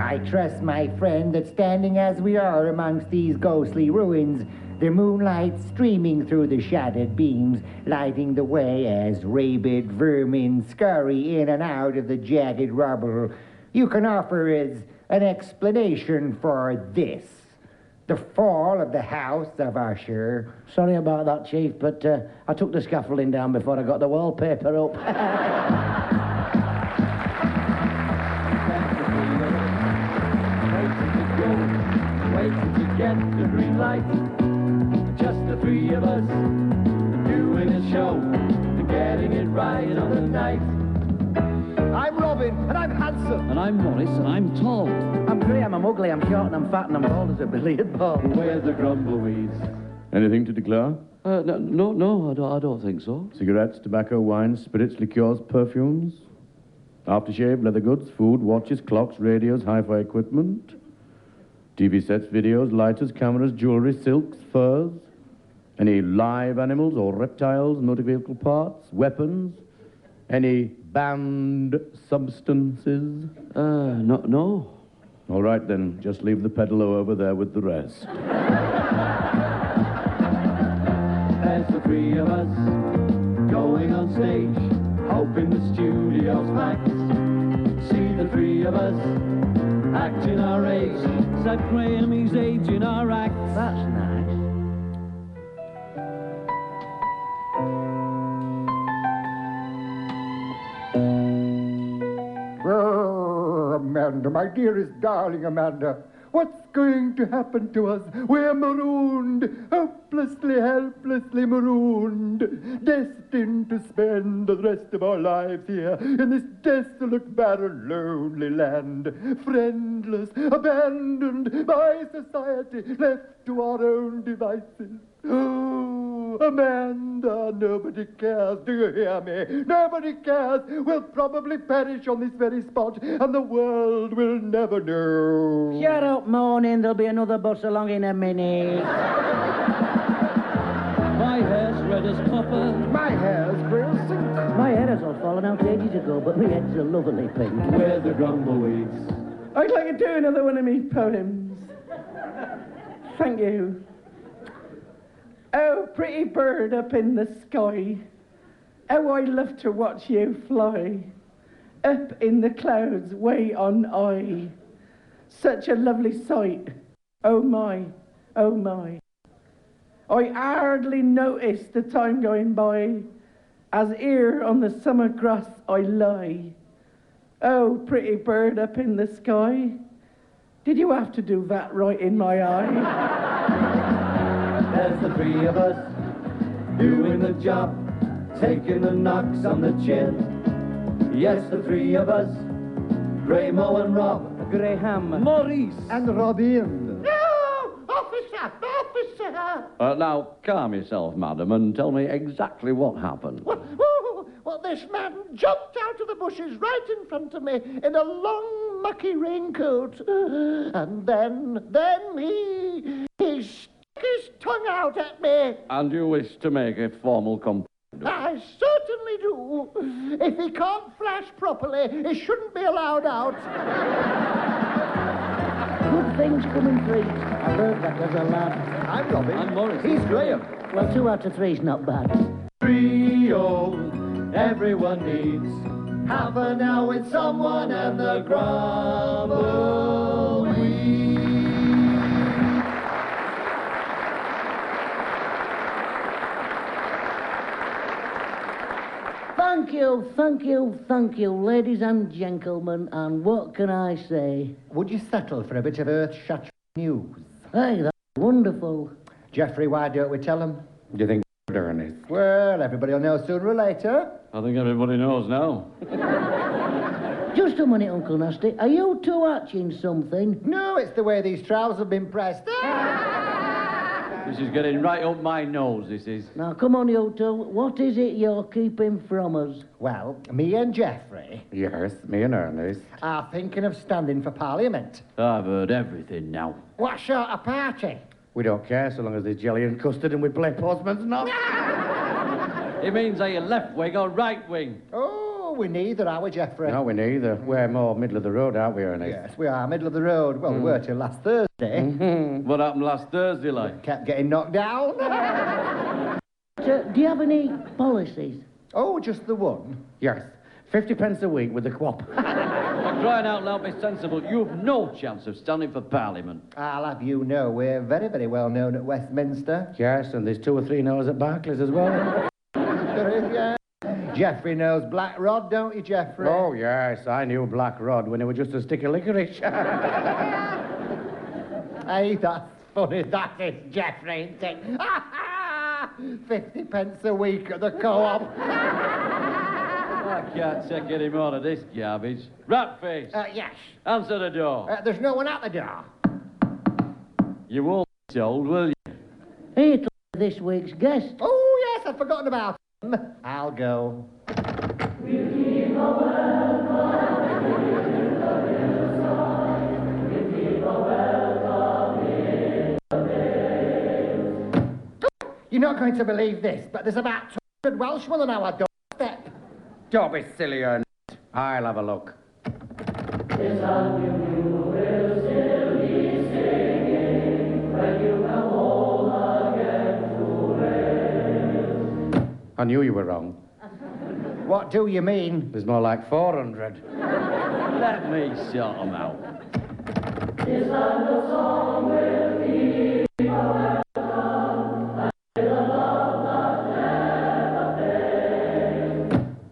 I trust, my friend, that standing as we are amongst these ghostly ruins, the moonlight streaming through the shattered beams, lighting the way as rabid vermin scurry in and out of the jagged rubble, you can offer as an explanation for this. The fall of the House of Usher. Sorry about that, Chief, but I took the scaffolding down before I got the wallpaper up. Waiting to get the green light. Just the three of us doing a show and getting it right on the night. I'm Robin, and I'm handsome. And I'm Morris, and I'm tall. I'm Graham, I'm ugly, I'm short, and I'm fat, and I'm bald as a billiard ball. Where's the Grumbleweeds? Anything to declare? No, I don't think so. Cigarettes, tobacco, wine, spirits, liqueurs, perfumes? Aftershave, leather goods, food, watches, clocks, radios, hi-fi equipment? TV sets, videos, lighters, cameras, jewellery, silks, furs? Any live animals or reptiles, motor vehicle parts, weapons? Any banned substances? No. All right, then. Just leave the pedalo over there with the rest. There's the three of us going on stage, hoping the studio's packed. See the three of us acting our age. Said Graham, he's aging our act. That's nice. Oh, Amanda, my dearest darling Amanda, what's going to happen to us? We're marooned, hopelessly, helplessly marooned, destined to spend the rest of our lives here in this desolate, barren, lonely land, friendless, abandoned by society, left to our own devices. Oh, Amanda, nobody cares, do you hear me? Nobody cares. We'll probably perish on this very spot, and the world will never know. Shut up, morning. There'll be another bus along in a minute. My hair's red as copper. My hair's grey as silk. My hair has all fallen out ages ago, but my head's a lovely pink. Where's the Grumbleweeds? I'd like to do another one of me poems. Thank you. Oh, pretty bird up in the sky, oh, I love to watch you fly, up in the clouds way on high. Such a lovely sight, oh my, oh my. I hardly notice the time going by, as here on the summer grass I lie. Oh, pretty bird up in the sky, did you have to do that right in my eye? There's the three of us doing the job, taking the knocks on the chin. Yes, the three of us, Graymo and Rob, Graham. Maurice. And Robin. No! Officer! Now, calm yourself, madam, and tell me exactly what happened. Well, this man jumped out of the bushes right in front of me in a long, mucky raincoat. And then he stuck his tongue out at me. And you wish to make a formal complaint? I certainly do. If he can't flash properly, he shouldn't be allowed out. Good things come in threes. I heard that as a lad. I'm Robin. I'm Morris. He's Graham. Well, 2 out of 3's not bad. Trio, everyone needs half an hour with someone and the Grumbleweeds. Thank you, ladies and gentlemen, and what can I say? Would you settle for a bit of earth-shattering news? Hey, that's wonderful. Jeffrey, why don't we tell him? Do you think Ernest? Well, everybody will know sooner or later. I think everybody knows now. Just a minute, Uncle Nasty. Are you two hatching something? No, it's the way these trousers have been pressed. This is getting right up my nose, this is. Now, come on, you two. What is it you're keeping from us? Well, me and Jeffrey Yes, me and Ernest. are thinking of standing for Parliament. I've heard everything now. What sort of party? We don't care so long as there's jelly and custard and we play postman's knock. It means are you left wing or right wing? Oh, Oh, we neither, are we, Geoffrey? No, we neither. We're more middle of the road, aren't we, Ernest? Yes, we are, middle of the road. Well, we were till last Thursday. What happened last Thursday, like? Kept getting knocked down. So, do you have any policies? Oh, just the one? Yes. 50 pence a week with the quap. For crying out loud, be sensible. You've no chance of standing for Parliament. I'll have you know, we're very, very well known at Westminster. Yes, and there's 2 or 3 no's at Barclays as well. There is, yeah. Geoffrey knows Black Rod, don't you, Geoffrey? Oh, yes, I knew Black Rod when he was just a stick of licorice. Hey, that's funny, that is, Geoffrey, isn't it? 50 pence a week at the co-op. I can't take any more of this garbage. Ratface, Yes. answer the door. There's no one at the door. You won't be told, will you? Here, this week's guest. Oh, yes, I'd forgotten about him. I'll go. You're not going to believe this, but there's about 200 Welshmen on our doorstep. Don't be silly, Ernest. I'll have a look. I knew you were wrong. What do you mean? There's more like 400. Let me sort them out.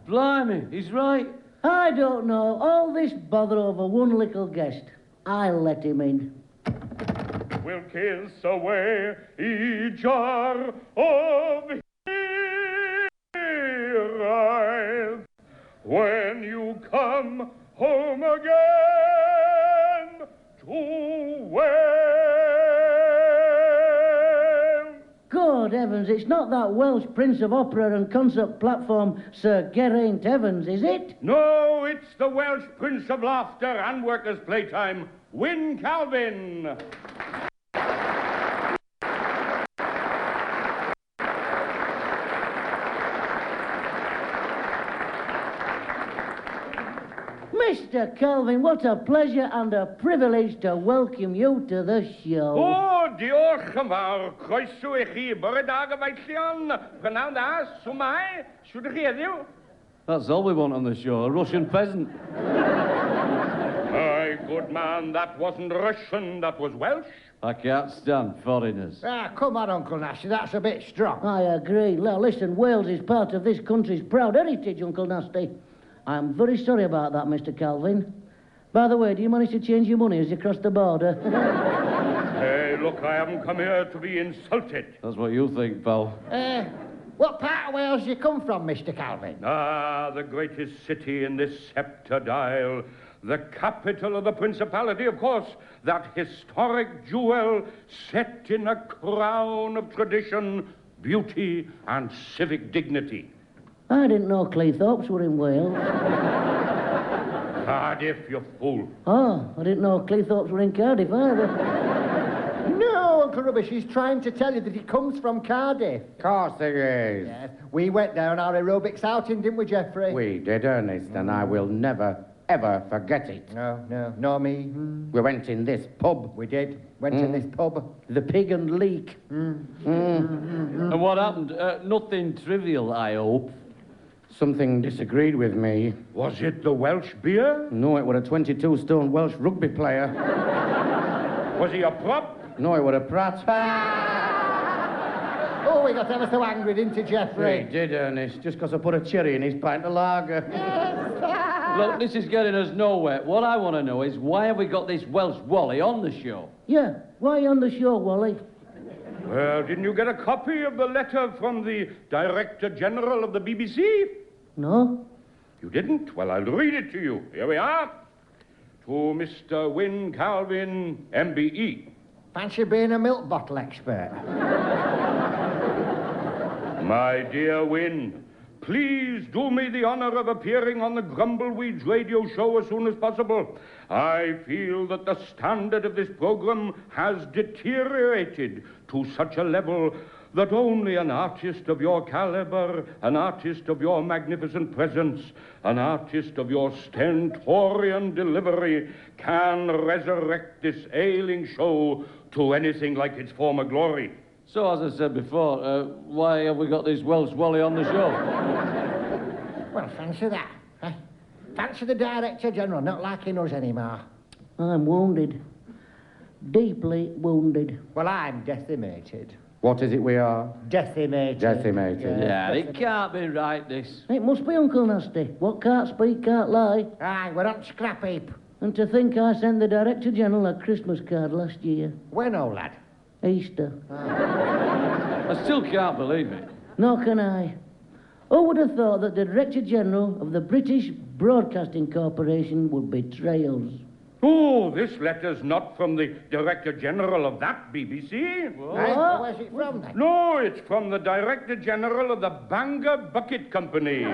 Blimey, he's right. I don't know. All this bother over one little guest. I'll let him in. We'll kiss away each hour of your eyes when you come home again to Wales. Good heavens, it's not that Welsh Prince of Opera and concert platform, Sir Geraint Evans, is it? No, it's the Welsh Prince of Laughter and Workers' Playtime, Wyn Calvin. Mr. Calvin, what a pleasure and a privilege to welcome you to the show. O, diolch yn fawr. Croeso i chi. Bore da gyfeillion. Prynawn da, swmai. Siwr chi heddiw? That's all we want on the show, a Russian peasant. My good man, that wasn't Russian, that was Welsh. I can't stand foreigners. Come on, Uncle Nasty, that's a bit strong. I agree. Now, listen, Wales is part of this country's proud heritage, Uncle Nasty. I'm very sorry about that, Mr. Calvin. By the way, do you manage to change your money as you cross the border? Hey, look, I haven't come here to be insulted. That's what you think, pal. What part of Wales you come from, Mr. Calvin? Ah, the greatest city in this scepter dial. The capital of the principality, of course. That historic jewel set in a crown of tradition, beauty, and civic dignity. I didn't know Cleethorpes were in Wales. Cardiff, you fool. Oh, I didn't know Cleethorpes were in Cardiff either. No, Uncle Rubbish, he's trying to tell you that he comes from Cardiff. Of course he is. Yes, we went there on our aerobics outing, didn't we, Geoffrey? We did, Ernest, and I will never, ever forget it. No, nor me. We went in this pub. We did. Went in this pub. The Pig and Leek. And what happened? Nothing trivial, I hope. Something disagreed with me. Was it the Welsh beer? No, it was a 22-stone Welsh rugby player. Was he a prop? No, it was a prat. Oh, we got ever so angry, didn't he, He Geoffrey? did, Ernest, just because I put a cherry in his pint of lager. Look, this is getting us nowhere. What I want to know is why have we got this Welsh Wally on the show? Yeah, why are you on the show, Wally? Well, didn't you get a copy of the letter from the Director General of the BBC? No? You didn't? Well, I'll read it to you. Here we are. To Mr. Wyn Calvin, MBE. Fancy being a milk bottle expert. My dear Wyn, please do me the honor of appearing on the Grumbleweeds radio show as soon as possible. I feel that the standard of this program has deteriorated to such a level that only an artist of your caliber, an artist of your magnificent presence, an artist of your stentorian delivery can resurrect this ailing show to anything like its former glory. So, as I said before, why have we got this Welsh Wally on the show? Well, fancy that. Eh? Fancy the Director General not liking us anymore. I'm wounded. Deeply wounded. Well, I'm decimated. What is it we are? Decimated. Decimated. Yeah, it can't be right, this. It must be Uncle Nasty. What can't speak, can't lie. Aye, we're on scrap heap. And to think I sent the Director General a Christmas card last year. When, old lad? Easter. I still can't believe it. Nor can I. Who would have thought that the Director General of the British Broadcasting Corporation would betray us? Oh, this letter's not from the Director General of that BBC. Eh? Where's it from, then? No, it's from the Director General of the Bangor Bucket Company.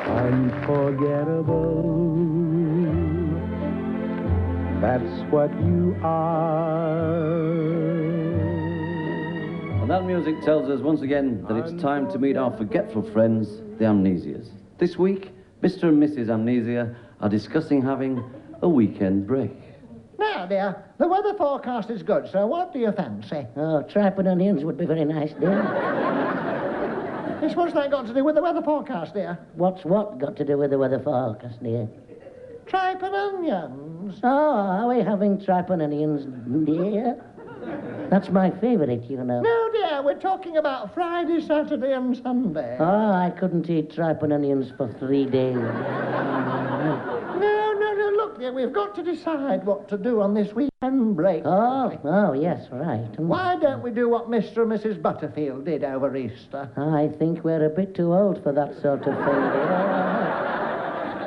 Unforgettable. That's what you are. And that music tells us once again that it's time to meet our forgetful friends, the Amnesias. This week, Mr. and Mrs. Amnesia are discussing having a weekend break. Now, dear, the weather forecast is good, so what do you fancy? Oh, tripe and onions would be very nice, dear. This what's that got to do with the weather forecast, dear? What's what got to do with the weather forecast, dear? Tripe and onions. Oh, are we having tripe and onions, dear? That's my favourite, you know. No, dear, we're talking about Friday, Saturday, and Sunday. Oh, I couldn't eat tripe and onions for 3 days. No, look, dear, we've got to decide what to do on this weekend break. Oh, yes, right. Why don't we do what Mr. and Mrs. Butterfield did over Easter? I think we're a bit too old for that sort of thing, dear.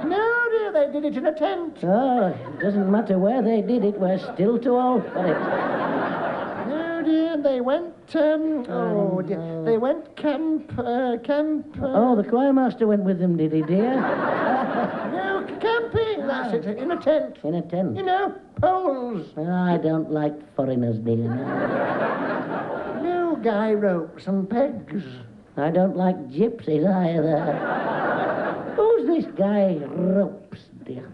No, dear, they did it in a tent. Oh, it doesn't matter where they did it, we're still too old for it. No, dear, they went, they went camp. Oh, the choir master went with them, did he, dear? No, camping, that's it, in a tent. In a tent. You know, poles. I don't like foreigners, dear. No, guy ropes and pegs. I don't like gypsies either. Who's this Guy Ropes, dear?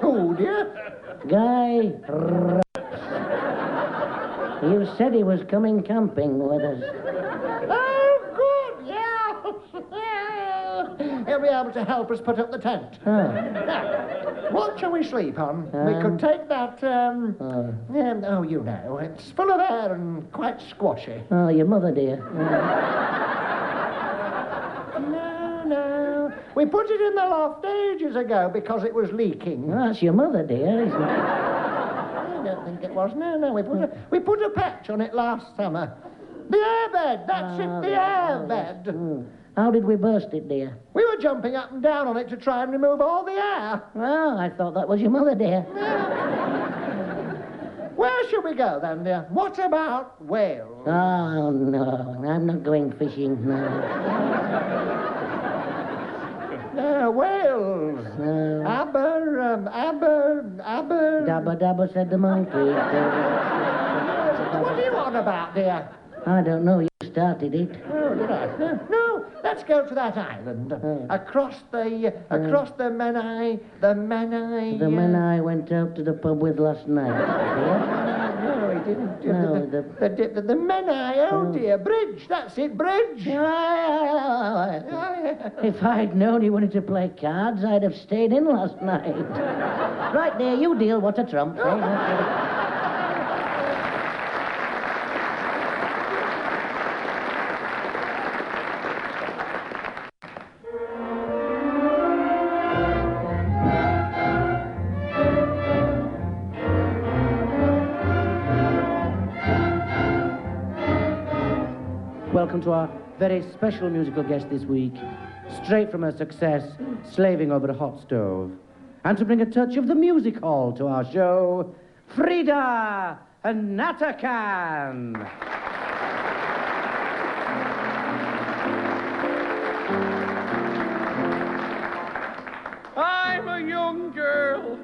Who, dear? Guy Ropes. You said he was coming camping with us. Oh, good, yeah. He'll be able to help us put up the tent. Oh. Now, what shall we sleep on? We could take that, you know, it's full of air and quite squashy. Oh, your mother, dear. No. We put it in the loft ages ago because it was leaking. Oh, that's your mother, dear, isn't it? I don't think it was. No. We put a patch on it last summer. The airbed, that's it, the airbed. How did we burst it, dear? We were jumping up and down on it to try and remove all the air. Oh, I thought that was your mother, dear. Where should we go then, dear? What about Wales? Oh, no, I'm not going fishing, no. No, Wales. No. Aber. Dabba dabba, said the monkey. What do you want about, dear? I don't know, you started it. Oh, did I? No, let's go to that island. Across the Menai. The Menai. The man I went out to the pub with last night. No, he didn't. No, the Menai, oh dear, bridge, that's it, bridge. If I'd known you wanted to play cards, I'd have stayed in last night. Right there, you deal, what a trump. Welcome to our very special musical guest this week, straight from her success, Slaving Over a Hot Stove. And to bring a touch of the music hall to our show, Frida Natakan. Hi, I'm a young girl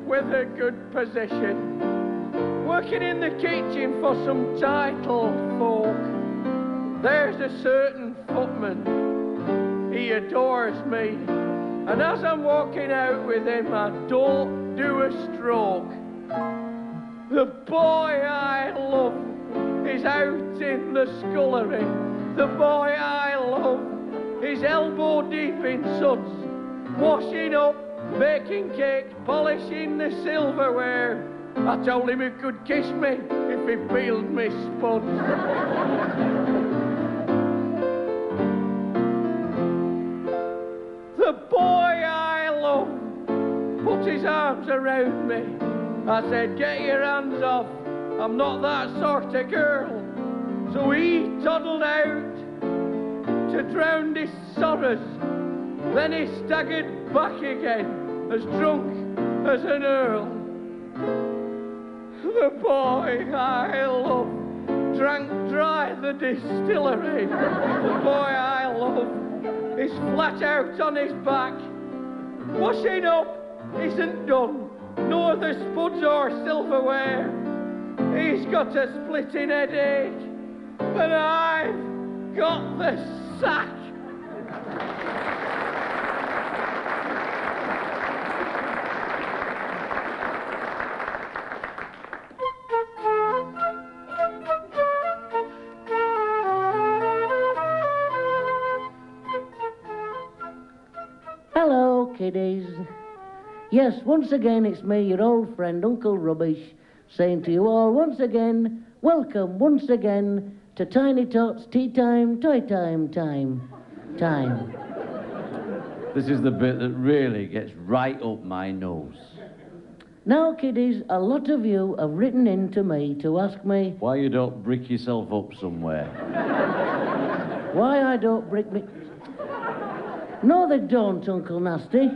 with a good position, working in the kitchen for some titled folk. There's a certain footman, he adores me, and as I'm walking out with him, I don't do a stroke. The boy I love is out in the scullery. The boy I love is elbow deep in suds, washing up, baking cakes, polishing the silverware. I told him he could kiss me if he peeled me spuds. The boy I love put his arms around me. I said, get your hands off, I'm not that sort of girl. So he toddled out to drown his sorrows. Then he staggered back again, as drunk as an earl. The boy I love drank dry the distillery. The boy I love is flat out on his back. Washing up isn't done, nor the spuds or silverware. He's got a splitting headache, and I've got the sack. Hello, kiddies. Yes, once again it's me, your old friend, Uncle Rubbish, saying to you all once again, welcome once again to Tiny Tots Tea Time, Toy Time, Time. This is the bit that really gets right up my nose. Now, kiddies, a lot of you have written in to me to ask me Why you don't brick yourself up somewhere? why I don't brick me... No, they don't, Uncle Nasty.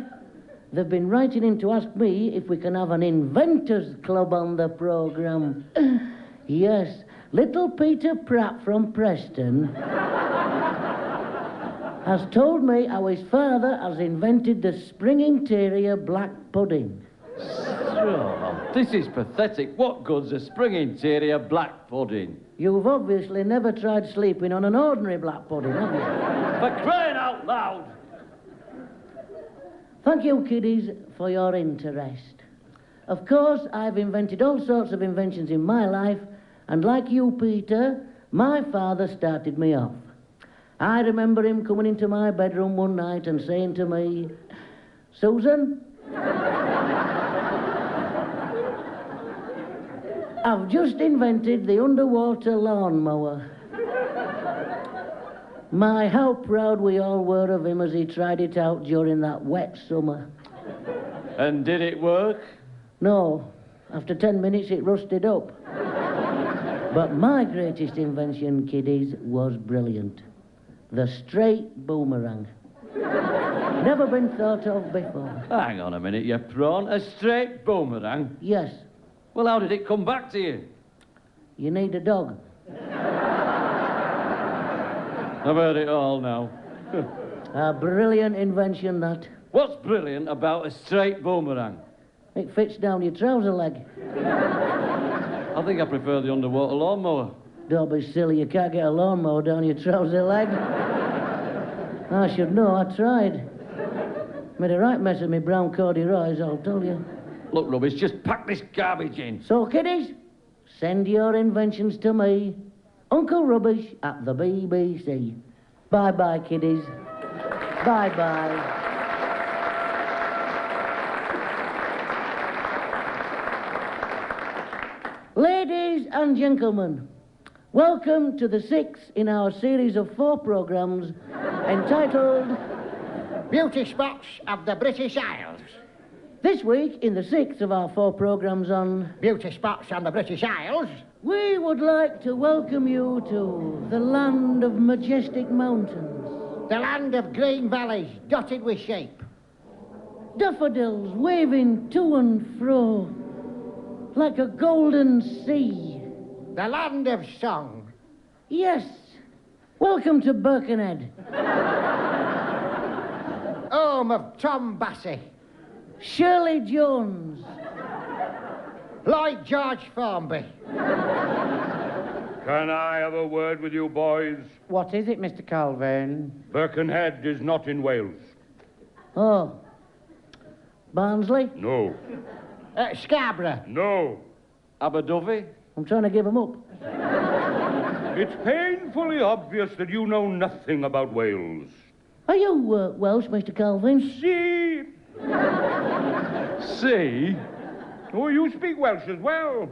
They've been writing in to ask me if we can have an inventors club on the programme. Yes, little Peter Pratt from Preston has told me how his father has invented the spring interior black pudding. Oh, this is pathetic. What good's a spring interior black pudding? You've obviously never tried sleeping on an ordinary black pudding, have you? For crying out loud! Thank you, kiddies, for your interest. Of course, I've invented all sorts of inventions in my life, and like you, Peter, my father started me off. I remember him coming into my bedroom one night and saying to me, Susan, I've just invented the underwater lawnmower. My, how proud we all were of him as he tried it out during that wet summer. And did it work? No. After 10 minutes, it rusted up. But my greatest invention, kiddies, was brilliant. The straight boomerang. Never been thought of before. Hang on a minute, you prawn. A straight boomerang? Yes. Well, how did it come back to you? You need a dog. I've heard it all now. A brilliant invention, that. What's brilliant about a straight boomerang? It fits down your trouser leg. I think I prefer the underwater lawnmower. Don't be silly, you can't get a lawnmower down your trouser leg. I should know, I tried. Made a right mess of me brown corduroys, I'll tell you. Look, Rubbish, just pack this garbage in. So, kiddies, send your inventions to me, Uncle Rubbish at the BBC. Bye-bye, kiddies. Bye-bye. Ladies and gentlemen, welcome to the sixth in our series of 4 programmes entitled Beauty spots of the British Isles. This week, in the 6th of our 4 programmes on Beauty spots on the British Isles. we would like to welcome you to the land of majestic mountains, The land of green valleys dotted with sheep. daffodils waving to and fro like a golden sea. The land of song. Yes, welcome to Birkenhead. Home of Tom Bassey. Shirley Jones. Lloyd George Formby. Can I have a word with you, boys? What is it, Mr. Calvin? Birkenhead is not in Wales. Oh. Barnsley? No. Scarborough. No. Aberdyfi? I'm trying to give him up. It's painfully obvious that you know nothing about Wales. Are you Welsh, Mr. Calvin? See? See? Oh, you speak Welsh as well.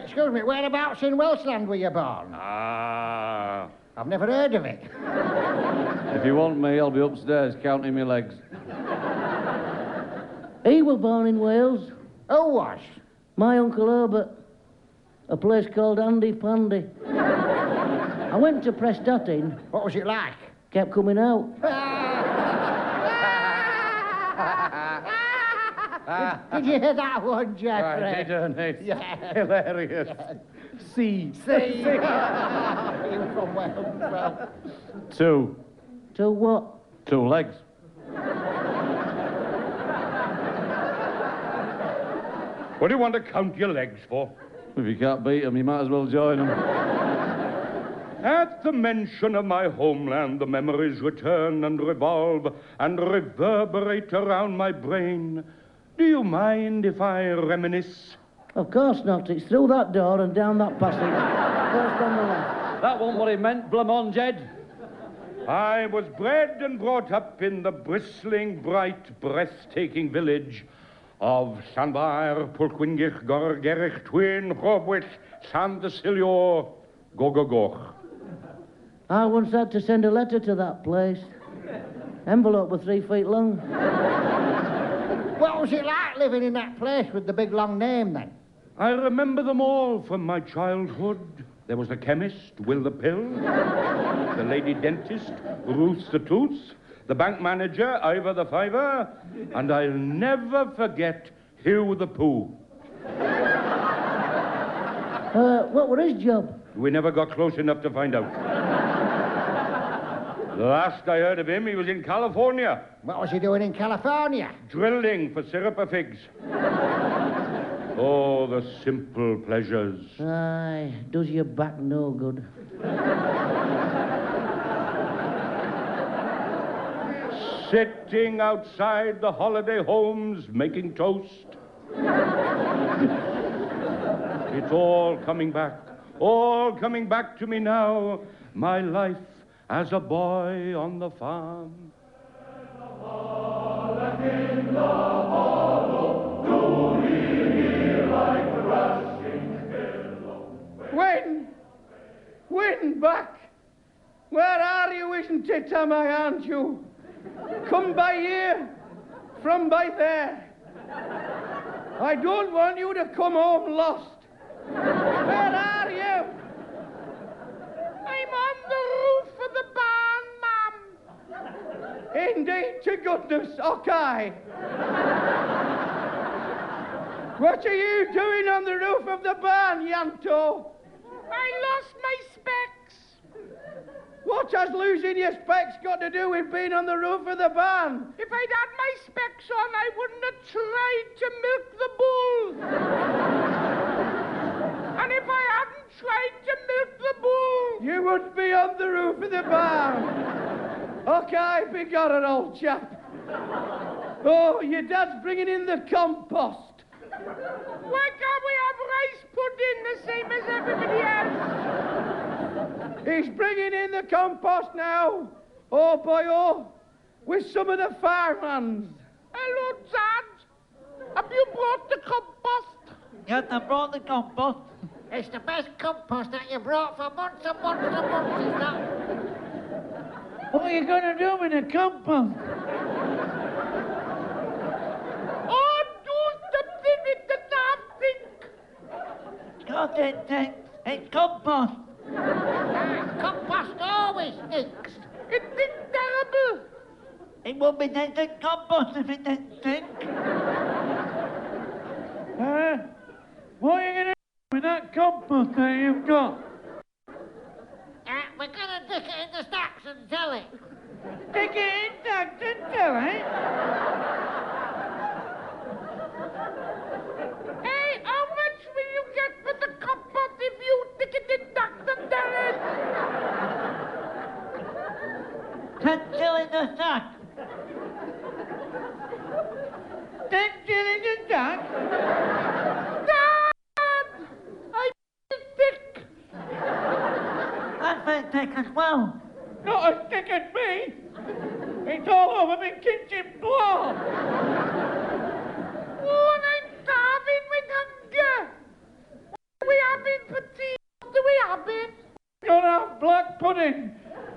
Excuse me, whereabouts in Welshland were you born? Ah. I've never heard of it. If you want me, I'll be upstairs counting my legs. He was born in Wales. Who was? My Uncle Herbert. A place called Andy Pandy. I went to Prestatyn. What was it like? Kept coming out. Did you hear that one, Jeffrey? I did, it? Yeah. Hilarious. See. See? You from Wales, well. 2. To what? 2 legs. What do you want to count your legs for? If you can't beat them, you might as well join them. At the mention of my homeland, the memories return and revolve and reverberate around my brain. Do you mind if I reminisce? Of course not. It's through that door and down that passage. First on the left. That wasn't what he meant, Blamon Jed. I was bred and brought up in the bristling, bright, breathtaking village of Llanfair, Pwllgwyngyll, Gorgerich, Twyn, Chobwyll, Llandysylio, Gogogoch. I once had to send a letter to that place. Envelope was 3 feet long. What was it like living in that place with the big long name then? I remember them all from my childhood. There was the chemist, Will the Pill, the lady dentist, Ruth the Tooth, the bank manager, Ivor the Fiver, and I'll never forget Hugh the Pooh. What was his job? We never got close enough to find out. The last I heard of him, he was in California. What was he doing in California? Drilling for syrup of figs. Oh, the simple pleasures. Aye, does your back no good. Sitting outside the holiday homes, making toast. It's all coming back to me now. My life as a boy on the farm. Wyn, back! Where are you, isn't it, am I, aren't you? Come by here, from by there. I don't want you to come home lost. Where are you? I'm on the roof of the barn, Mum. Indeed to goodness, okay. What are you doing on the roof of the barn, Yanto? I lost my specs. What has losing your specs got to do with being on the roof of the barn? If I'd had my specs on, I wouldn't have tried to milk the bull. And if I hadn't tried to milk the bull... You would be on the roof of the barn. Okay, be got it, old chap. Oh, your dad's bringing in the compost. Why can't we have rice pudding the same as everybody else? He's bringing in the compost now. Oh, boy, oh. With some of the farmhands. Hello, Dad. Have you brought the compost? Yes, I brought the compost. It's the best compost that you brought for months and months and months, is that? What are you going to do with the compost? Oh, do something with the damn thing. Got it, it's compost. Compost always stinks. It stinks terrible. It won't be tasting compost if it didn't stink. What are you going to do with that compost that you've got? We're going to dick it in the stacks and sell it. Stick it in, Dr. Tilly. Hey, how much will you get for the compost if you stick it in Dr. Darren? 10 shillings a sack. 10 shillings a sack? Dad! I'm sick. That's very thick as well. Not as thick as me. It's all over my kitchen floor. Oh, and I'm starving with hunger. What are we having for tea? What are we having? Gonna have black pudding,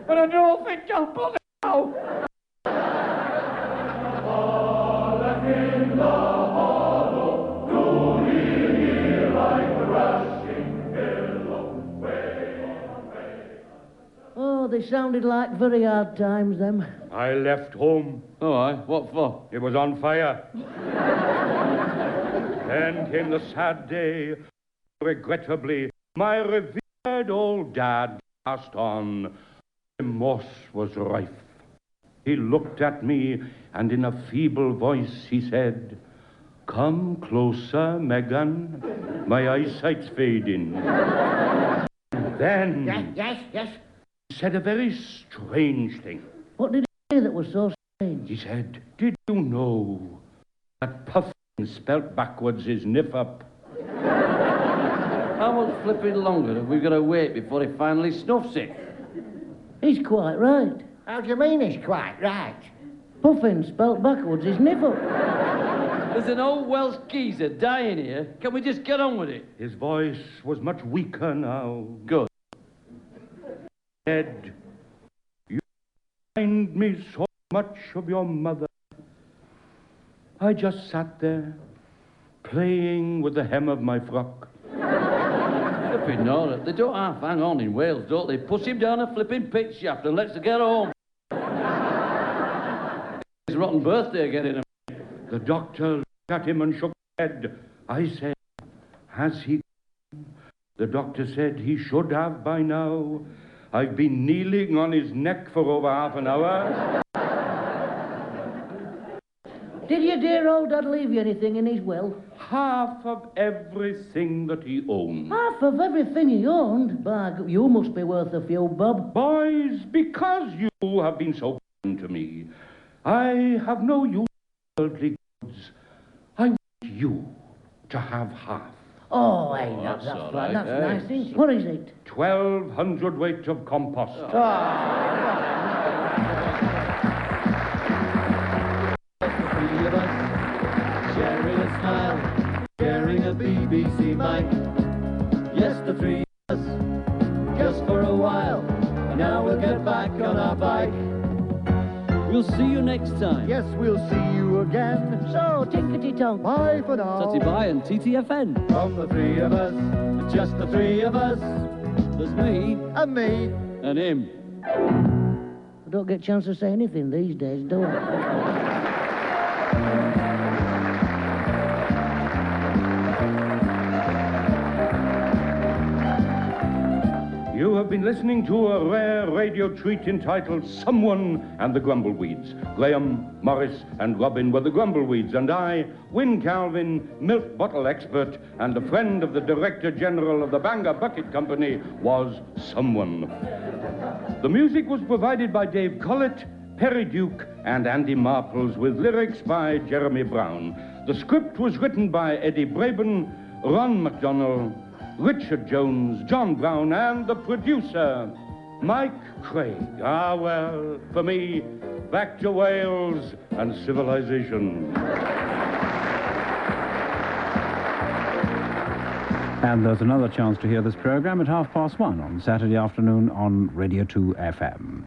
but I don't think I'll put it out. Oh, they sounded like very hard times, them. I left home. Oh, aye. What for? It was on fire. Then came the sad day. Regrettably, my revered old dad passed on. Remorse was rife. He looked at me, and in a feeble voice he said, "Come closer, Megan. My eyesight's fading." Then Yes. he said a very strange thing. What did he say that was so strange? He said, "Did you know that puffin spelt backwards is nip up?" How much flipping longer have we got to wait before he finally snuffs it? He's quite right. How do you mean he's quite right? Puffin spelt backwards is nipple. There's an old Welsh geezer dying here. Can we just get on with it? His voice was much weaker now. Good. Said, "You remind me so much of your mother." I just sat there, playing with the hem of my frock. Flipping Nora. They don't half hang on in Wales, don't they? Push him down a flipping pit shaft and let's get home. His rotten birthday getting him. The doctor looked at him and shook his head. I said, "Has he come?" The doctor said he should have by now. I've been kneeling on his neck for over half an hour. Did your dear old dad leave you anything in his will? Half of everything that he owned. Half of everything he owned? By you must be worth a few, Bob. Boys, because you have been so kind to me, I have no use for worldly goods. I want you to have half. Oh, hey, that's all right. right, That's eh? nice, isn't it? What is it? 1,200 weight of compost. Three of us, sharing a smile, sharing a BBC mic. Yes, the three of us, just for a while, and now we'll get back on our bike. We'll see you next time. Yes, we'll see you again. So, tinkety-tonk. Bye for now. Tatty bye and TTFN. From the three of us, just the three of us. There's me And me. and him. I don't get a chance to say anything these days, do I? You have been listening to a rare radio treat entitled Someone and the Grumbleweeds. Graham, Morris, and Robin were the Grumbleweeds, and I, Wyn Calvin, milk bottle expert and a friend of the Director General of the Bangor Bucket Company, was Someone. The music was provided by Dave Collett, Perry Duke, and Andy Marples, with lyrics by Jeremy Brown. The script was written by Eddie Braben, Ron MacDonald, Richard Jones, John Brown, and the producer, Mike Craig. Ah, well, for me, back to Wales and civilization. And there's another chance to hear this program at 1:30 on Saturday afternoon on Radio 2 FM.